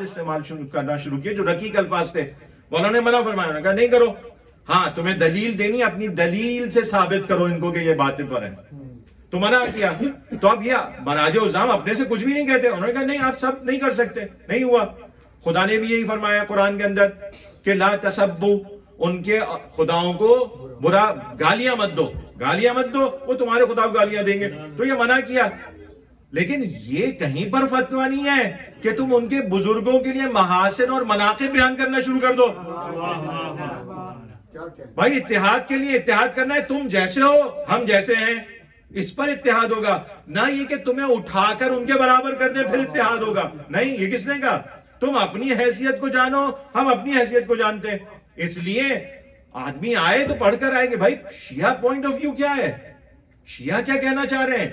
استعمال کرنا شروع کیے جو رقیق الفاظ تھے. مولانا نے منع فرمایا, انہوں نے کہا نہیں کرو, ہاں تمہیں دلیل دینی, اپنی دلیل سے ثابت کرو ان کو کہ یہ باتیں پر ہیں. تو منع کیا. تو اب یہ مراجع عظام اپنے سے کچھ بھی نہیں کہتے, انہوں نے کہا نہیں آپ سب نہیں کر سکتے, نہیں ہوا. خدا نے بھی یہی فرمایا قرآن کے اندر کہ لا تسبو, ان کے خداؤں کو برا گالیاں مت دو, گالیاں مت دو, وہ تمہارے خدا کو گالیاں دیں گے. تو یہ منع کیا. لیکن یہ کہیں پر فتویٰ نہیں ہے کہ تم ان کے بزرگوں کے لیے محاسن اور مناقب بیان کرنا شروع کر دو. بھائی اتحاد کے لیے اتحاد کرنا ہے, تم جیسے ہو ہم جیسے ہیں, اس پر اتحاد ہوگا. نہ یہ کہ تمہیں اٹھا کر ان کے برابر کر دیں پھر اتحاد ہوگا, نہیں. یہ کس نے کہا؟ تم اپنی حیثیت کو جانو, ہم اپنی حیثیت کو جانتے ہیں. اس لیے آدمی آئے تو پڑھ کر آئے کہ بھائی شیعہ پوائنٹ آف ویو کیا ہے, شیعہ کیا کہنا چاہ رہے ہیں.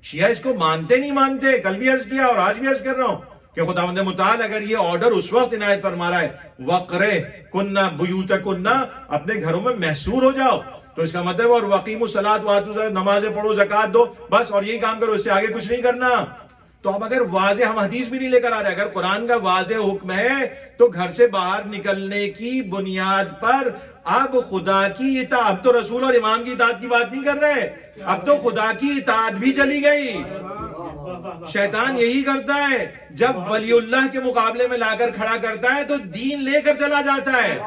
شیعہ اس کو مانتے نہیں مانتے. کل بھی عرض کیا اور آج بھی عرض کر رہا ہوں کہ خداوند متعال اگر یہ آرڈر اس وقت عنایت فرما رہا ہے وَقْرِئْ بُيُوتَكُنَّ, اپنے گھروں میں محصور ہو جاؤ, تو اس کا مطلب اور وَقِيمُوا الصَّلَاةَ وَآتُوا الزَّكَاةَ, نمازیں پڑھو زکوٰۃ دو بس, اور یہی کام کرو, اس سے آگے کچھ نہیں کرنا. تو اب اگر واضح, ہم حدیث بھی نہیں لے کر آ رہے, اگر قرآن کا واضح حکم ہے تو گھر سے باہر نکلنے کی بنیاد پر اب خدا کی اطاعت, اب تو رسول اور امام کی اطاعت کی بات نہیں کر رہے, اب تو خدا کی اطاعت بھی چلی گئی. شیطان یہی کرتا ہے, جب ولی اللہ کے مقابلے میں لا کر کھڑا کرتا ہے تو دین لے کر چلا جاتا ہے.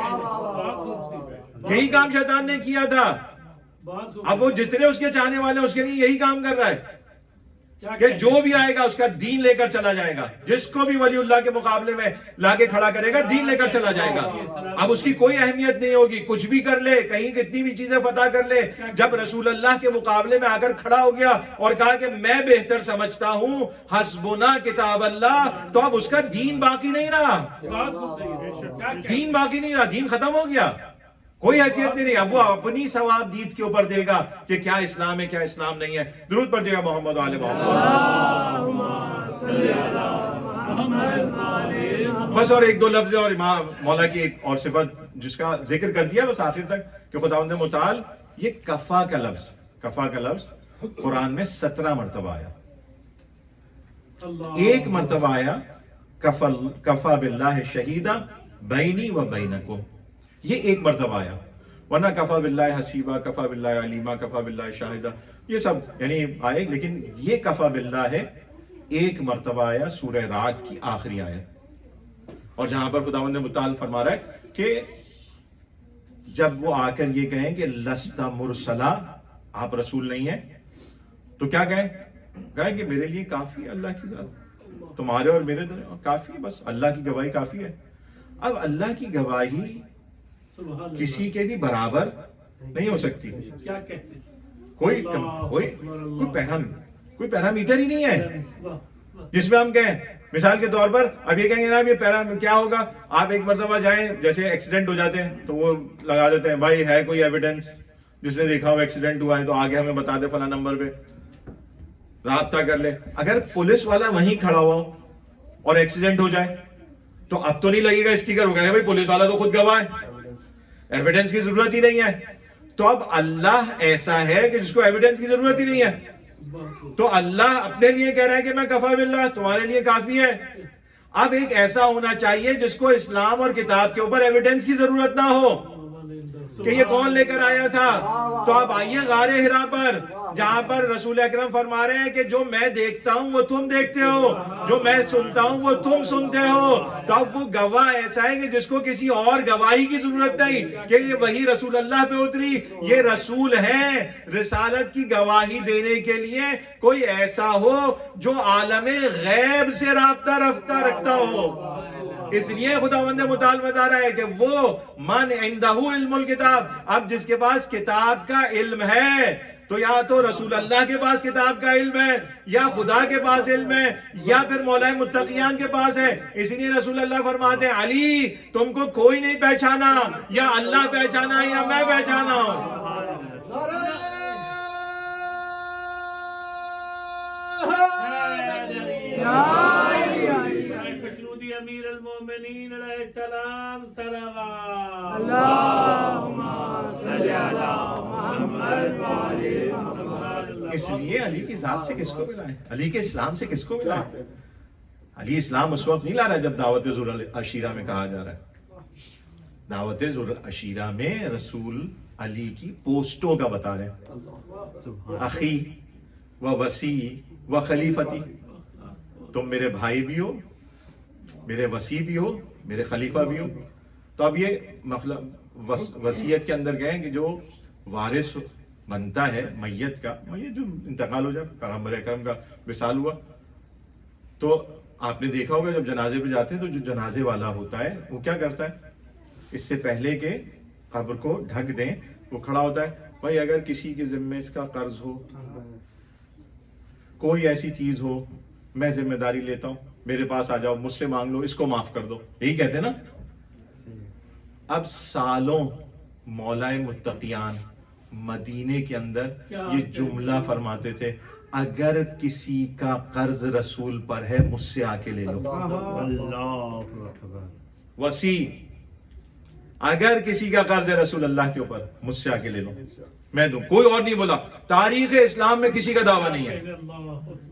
یہی کام شیطان نے کیا تھا. اب وہ جتنے اس کے چاہنے والے ہیں اس کے لیے یہی کام کر رہا ہے کہ جو بھی آئے گا اس کا دین لے کر چلا جائے گا. جس کو بھی ولی اللہ کے مقابلے میں لا کے کھڑا کرے گا دین لے کر چلا جائے گا. اب اس کی کوئی اہمیت نہیں ہوگی, کچھ بھی کر لے, کہیں کتنی بھی چیزیں فتح کر لے. جب رسول اللہ کے مقابلے میں آ کر کھڑا ہو گیا اور کہا کہ میں بہتر سمجھتا ہوں حسبنا کتاب اللہ, تو اب اس کا دین باقی نہیں رہا, دین باقی نہیں رہا, دین ختم ہو گیا, کوئی حیثیت نہیں رہی. اب وہ اپنی ثواب دید کے اوپر دے گا کہ کیا اسلام ہے کیا اسلام نہیں ہے. درود پڑھ دیگا محمد و آل محمد. بس اور ایک دو لفظ اور امام مولا کی ایک اور صفت جس کا ذکر کر دیا بس آخر تک کہ خداوند متعال, یہ کفا کا لفظ قرآن میں 17 مرتبہ آیا. ایک مرتبہ آیا کفا باللہ شہیدہ بینی و بینکم, یہ ایک مرتبہ آیا. ورنہ کفا باللہ حسیبہ, کفا باللہ علیمہ, کفا باللہ شاہدہ, یہ سب یعنی آئے, لیکن یہ کفا باللہ ہے ایک مرتبہ آیا سورہ رعد کی آخری آیت. اور جہاں پر خداوند متعال فرما رہا ہے کہ جب وہ آ کر یہ کہیں کہ لست مرسلا, آپ رسول نہیں ہیں, تو کیا کہیں کہ میرے لیے کافی ہے اللہ کی ذات, تمہارے اور میرے در کافی ہے, بس اللہ کی گواہی کافی ہے. اب اللہ کی گواہی کسی کے بھی برابر نہیں ہو سکتی. کوئی پیرامیٹر ہی نہیں ہے جس میں ہم کہیں. مثال کے طور پر اب یہ کہیں گے نا یہ کیا ہوگا, آپ ایک مرتبہ جائیں, جیسے ایکسیڈنٹ ہو جاتے ہیں تو وہ لگا دیتے ہیں بھائی ہے کوئی ایویڈنس, جس نے دیکھا ہو ایکسیڈنٹ ہوا ہے تو آگے ہمیں بتا دے فلاں نمبر پہ رابطہ کر لے. اگر پولیس والا وہیں کھڑا ہوا اور ایکسیڈنٹ ہو جائے تو اب تو نہیں لگے گا اسٹیکر, ہو گیا بھائی پولیس والا تو خود گواہ ہے, ایویڈنس کی ضرورت ہی نہیں ہے. تو اب اللہ ایسا ہے کہ جس کو ایویڈنس کی ضرورت ہی نہیں ہے. تو اللہ اپنے لیے کہہ رہا ہے کہ میں کفا باللہ, تمہارے لیے کافی ہے. اب ایک ایسا ہونا چاہیے جس کو اسلام اور کتاب کے اوپر ایویڈنس کی ضرورت نہ ہو کہ یہ کون لے کر آیا تھا. تو اب آئیے غار حرا پر, جہاں پر رسول اکرم فرما رہے ہیں کہ جو میں دیکھتا ہوں وہ تم دیکھتے ہو, جو میں سنتا ہوں وہ تم سنتے ہو. تو اب وہ گواہ ایسا ہے کہ جس کو کسی اور گواہی کی ضرورت نہیں کہ یہ وہی رسول اللہ پہ اتری, یہ رسول ہیں. رسالت کی گواہی دینے کے لیے کوئی ایسا ہو جو عالم غیب سے رابطہ رکھتا ہو. اس لیے خداوند متعال بتا رہا ہے کہ وہ من عندہ علم الکتاب, اب جس کے پاس کتاب کا علم ہے تو یا تو رسول اللہ کے پاس کتاب کا علم ہے, یا خدا کے پاس علم ہے, یا پھر مولا متقیان کے پاس ہے. اسی لیے رسول اللہ فرماتے ہیں علی تم کو کوئی نہیں پہچانا, یا اللہ پہچانا یا میں پہچانا ہوں. امیر المومنین علیہ السلام صلوات اللہم صلی علی محمد وآل محمد. اس لیے علی کی ذات سے کس کو ملا ہے, علی کے اسلام سے کس کو ملا ہے. علی اسلام اس وقت نہیں لا رہا جب دعوت ذو العشیرہ میں کہا جا رہا ہے. دعوت ذو العشیرہ میں رسول علی کی پوسٹوں کا بتا رہے ہیں. اخی و وصی و خلیفتی, تم میرے بھائی بھی ہو, میرے وصی بھی ہو, میرے خلیفہ بھی ہو. تو اب یہ مطلب وصیت کے اندر گئے کہ جو وارث بنتا ہے میت کا, میت جو انتقال ہو جائے, پیغمبر اکرم کا وصال ہوا, تو آپ نے دیکھا ہوگا جب جنازے پہ جاتے ہیں تو جو جنازے والا ہوتا ہے وہ کیا کرتا ہے, اس سے پہلے کہ قبر کو ڈھک دیں وہ کھڑا ہوتا ہے, بھائی اگر کسی کے ذمے اس کا قرض ہو, کوئی ایسی چیز ہو, میں ذمہ داری لیتا ہوں, میرے پاس آ جاؤ, مجھ سے مانگ لو, اس کو معاف کر دو, یہی کہتے ہیں نا. اب سالوں مولائے متقیان مدینے کے اندر یہ جملہ فرماتے تھے, اگر کسی کا قرض رسول پر ہے مجھ سے آ کے لے لو. وصی, اگر کسی کا قرض ہے رسول اللہ کے اوپر مجھ سے آ کے لے لو, میں دوں. کوئی اور نہیں بولا. تاریخ اسلام میں کسی کا دعویٰ نہیں ہے,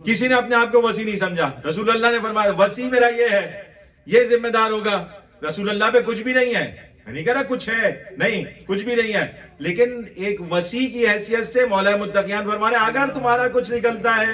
کسی نے اپنے آپ کو وصی نہیں سمجھا. رسول اللہ نے فرمایا وصی میرا یہ ہے, یہ ذمہ دار ہوگا. رسول اللہ پہ کچھ بھی نہیں ہے, نہیں کہہ رہا کچھ ہے, نہیں کچھ بھی نہیں ہے, لیکن ایک وصی کی حیثیت سے مولا متقیان فرما رہے ہیں اگر تمہارا کچھ نکلتا ہے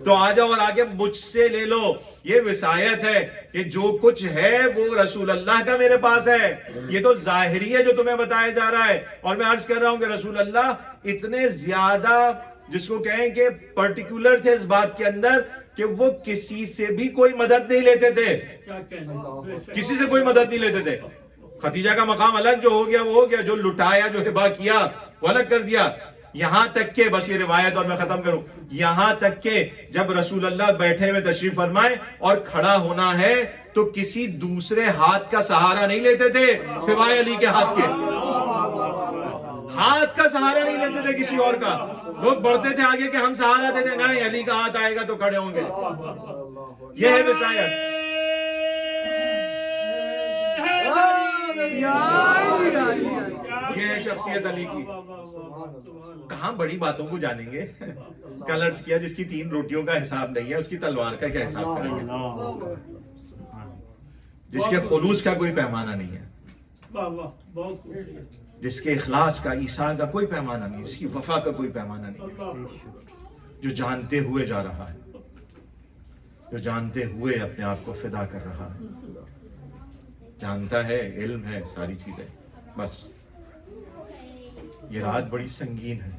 تو آ جاؤ اور آگے مجھ سے لے لو. یہ وصایت ہے کہ جو کچھ ہے وہ رسول اللہ کا میرے پاس ہے. یہ تو ظاہری ہے جو تمہیں بتایا جا رہا ہے, اور میں عرض کر رہا ہوں کہ رسول اللہ اتنے زیادہ جس کو کہیں کہ پرٹیکولر تھے اس بات کے اندر کہ وہ کسی سے بھی کوئی مدد نہیں لیتے تھے, کسی سے کوئی مدد نہیں لیتے تھے. ختیجہ کا مقام الگ, جو ہو گیا وہ ہو گیا, جو لٹایا جو ہبا کیا وہ الگ کر دیا. یہاں تک کہ بس یہ روایت اور میں ختم کروں, یہاں تک کہ جب رسول اللہ بیٹھے ہوئے تشریف فرمائے اور کھڑا ہونا ہے تو کسی دوسرے ہاتھ کا سہارا نہیں لیتے تھے سوائے علی کے ہاتھ کے. ہاتھ کا سہارا نہیں لیتے تھے کسی اور کا. لوگ بڑھتے تھے آگے کہ ہم سہارا دیتے تھے, نہیں علی کا ہاتھ آئے گا تو کھڑے ہوں گے. یہ ہے وصایت. یہ ہے شخصیت علی کی. کہاں بڑی باتوں کو جانیں گے. کل عرض کیا جس کی 3 روٹیوں کا حساب نہیں ہے اس کی تلوار کا کیا حساب کریں گے. جس کے خلوص کا کوئی پیمانہ نہیں ہے, جس کے اخلاص کا ایثار کا کوئی پیمانہ نہیں, جس کی وفا کا کوئی پیمانہ نہیں, جو جانتے ہوئے جا رہا ہے, جو جانتے ہوئے اپنے آپ کو فدا کر رہا ہے, جانتا ہے, علم ہے, ساری چیزیں. بس یہ رات بڑی سنگین ہے.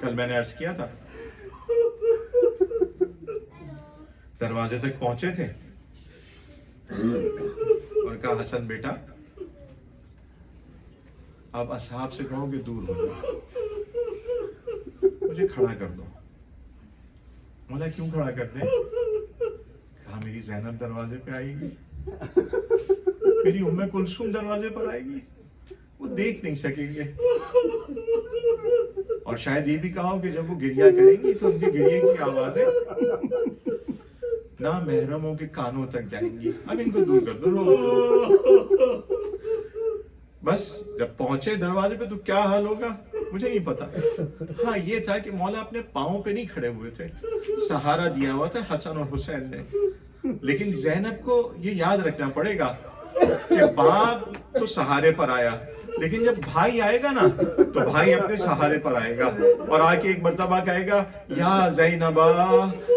کل میں نے عرض کیا تھا دروازے تک پہنچے تھے اور کہا حسن بیٹا اب اصحاب سے کہو کہ دور ہو جاؤ, مجھے کھڑا کر دو. مولا کیوں کھڑا کر دیں؟ کہا میری زینب دروازے پہ آئے گی, میری ام کلثوم دروازے پر آئے گی, وہ دیکھ نہیں سکیں گے. اور شاید یہ بھی کہا ہو کہ جب وہ گریہ کریں گی تو ان کے گریہ کی آوازیں نامحرموں کے کانوں تک جائیں گی. اب ان کو دور کر دو, رو. بس جب پہنچے دروازے پہ تو کیا حال ہوگا مجھے نہیں پتا. ہاں یہ تھا کہ مولا اپنے پاؤں پہ نہیں کھڑے ہوئے تھے, سہارا دیا ہوا تھا حسن اور حسین نے. لیکن زینب کو یہ یاد رکھنا پڑے گا کہ باپ تو سہارے پر آیا, لیکن جب بھائی آئے گا نا تو بھائی اپنے سہارے پر آئے گا اور آ کے ایک مرتبہ کہے گا یا زینبا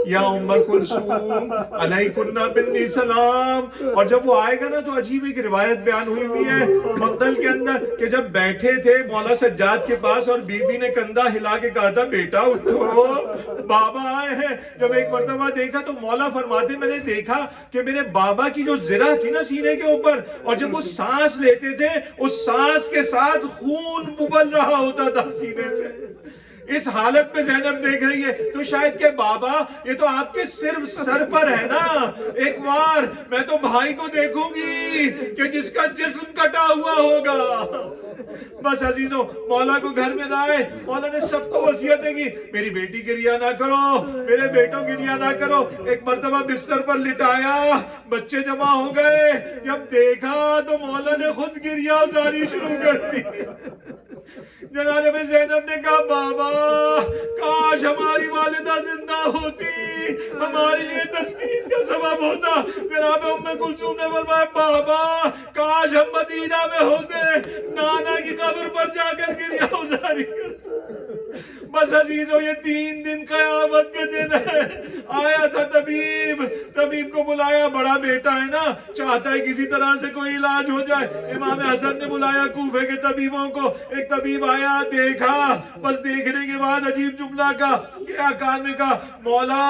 یا ام کلثوم علیکن منی سلام. اور جب وہ آئے گا نا تو عجیب ایک روایت بیان ہوئی ہے مقتل کے اندر کہ جب بیٹھے تھے مولا سجاد کے پاس اور بی بی نے کندھا ہلا کے کہا تھا بیٹا اٹھو بابا آئے ہیں. جب ایک مرتبہ دیکھا تو مولا فرماتے میں نے دیکھا کہ میرے بابا کی جو زرہ تھی نا سینے کے اوپر, اور جب وہ سانس لیتے تھے اس سانس کے ساتھ خون ابل رہا ہوتا تھا سینے سے. اس حالت میں زینب دیکھ رہی ہے تو شاید کہ بابا یہ تو آپ کے صرف سر پر ہے نا, ایک بار میں تو بھائی کو دیکھوں گی کہ جس کا جسم کٹا ہوا ہوگا. بس عزیزوں مولا کو گھر میں نہ آئے, مولا نے سب کو وصیتیں کی, میری بیٹی گریہ نہ کرو, میرے بیٹوں گریہ نہ کرو. ایک مرتبہ بستر پر لٹایا, بچے جمع ہو گئے, جب دیکھا تو مولا نے خود گریہ زاری شروع کر دی. جناب زینب نے کہا بابا کاش ہماری والدہ زندہ ہوتی، ہمارے لیے تسکین کا سبب ہوتا۔ جناب ام کلثوم نے فرمایا بابا کاش ہم مدینہ میں ہوتے، نانا کی قبر پر جا کر گریہ گزاری کرتے۔ بس عزیزو یہ 3 دن قیامت کے دن ہے۔ آیا تھا طبیب کو بلایا، بڑا بیٹا ہے نا، چاہتا ہے کسی طرح سے کوئی علاج ہو جائے۔ امام حسن نے بلایا کوفے کے طبیبوں کو، ایک طبیب آیا، دیکھا، بس دیکھنے کے بعد عجیب جملہ کہا، کیا کان میں کہا مولا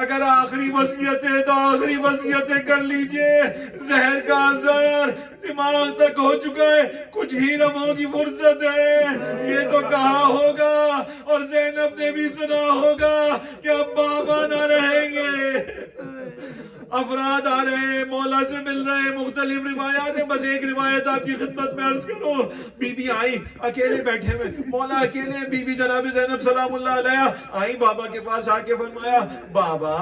اگر آخری وصیت ہے تو آخری وصیتیں کر لیجئے، زہر کا اثر دماغ تک ہو چکا ہے، کچھ ہی لمحوں کی فرصت ہے۔ یہ تو کہا ہوگا اور زینب نے بھی سنا ہوگا کہ اب بابا نہ رہیں گے۔ افراد آ رہے ہیں، مولا سے مل رہے ہیں، مختلف روایات ہیں، بس ایک روایت آپ کی خدمت میں عرض کرو۔ بی بی آئی اکیلے بیٹھے ہوئے، مولا اکیلے، بی بی جناب زینب سلام اللہ علیہ آئی بابا کے پاس آ کے فرمایا بابا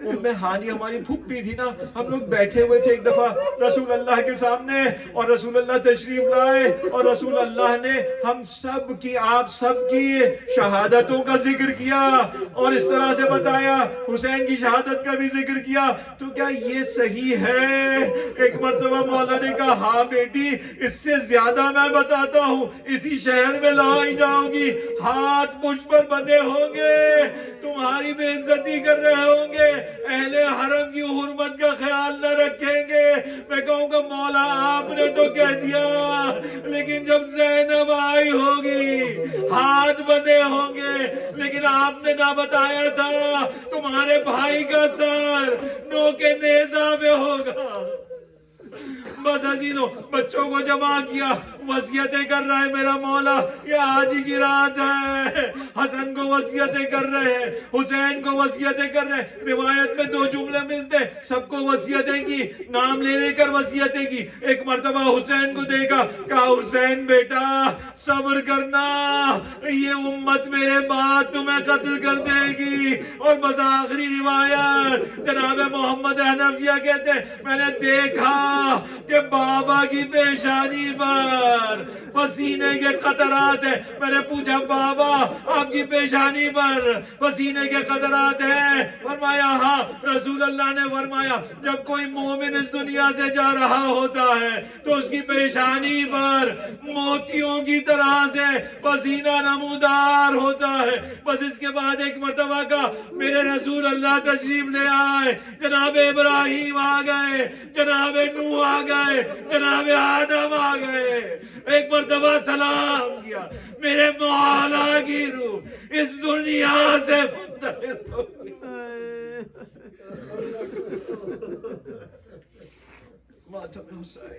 ام ہانی ہماری پھوپھی تھی نا، ہم لوگ بیٹھے ہوئے تھے ایک دفعہ رسول اللہ کے سامنے اور رسول اللہ تشریف لائے اور رسول اللہ نے ہم سب کی، آپ سب کی شہادتوں کا ذکر کیا اور اس طرح سے بتایا، حسین کی شہادت کا بھی ذکر کیا، تو کیا یہ صحیح ہے؟ ایک مرتبہ مولا نے کہا ہاں بیٹی اس سے زیادہ میں بتاتا ہوں، اسی شہر میں لائی جاؤں گی، ہاتھ مجھ پر بندھے ہوں گے، تمہاری بے عزتی کر رہے ہوں گے، اہل حرم کی حرمت کا خیال نہ رکھیں گے۔ میں کہوں گا مولا آپ نے تو کہہ دیا، لیکن جب زینب آئی ہوگی ہاتھ بندھے ہوں گے، لیکن آپ نے نہ بتایا تھا تمہارے بھائی کا سر نو کے نیزہ میں ہوگا۔ بس عزیزو بچوں کو جمع کیا، وصیتیں کر رہا ہے میرا مولا، یہ آج ہی کی رات ہے، حسن کو وصیتیں کر رہے ہیں، حسین کو وصیتیں کر رہے ہیں، روایت میں 2 جملے ملتے، سب کو وصیتیں کی، نام لے کر وصیتیں کی۔ ایک مرتبہ حسین کو دیکھا، کہا حسین بیٹا صبر کرنا، یہ امت میرے بعد تمہیں قتل کر دے گی۔ اور بس آخری روایت جناب محمد حنفیہ کہتے ہیں میں نے دیکھا کہ بابا کی پیشانی پر پسینے کے قطرات ہیں۔ میں نے پوچھا بابا آپ کی پیشانی پر پسینے کے قطرات ہیں؟ فرمایا ہاں۔ رسول اللہ نے فرمایا جب کوئی مومن اس دنیا سے جا رہا ہوتا ہے تو اس کی پیشانی پر موتیوں کی طرح سے پسینہ نمودار ہوتا ہے۔ بس اس کے بعد ایک مرتبہ کا میرے رسول اللہ تشریف لے آئے، جناب ابراہیم آ گئے، جناب نوح آ گئے، جناب آدم آ گئے، ایک مرتبہ سلام کیا، میرے مولا کی روح اس دنیا سے منتقل ہو گئی۔ ماتم حسین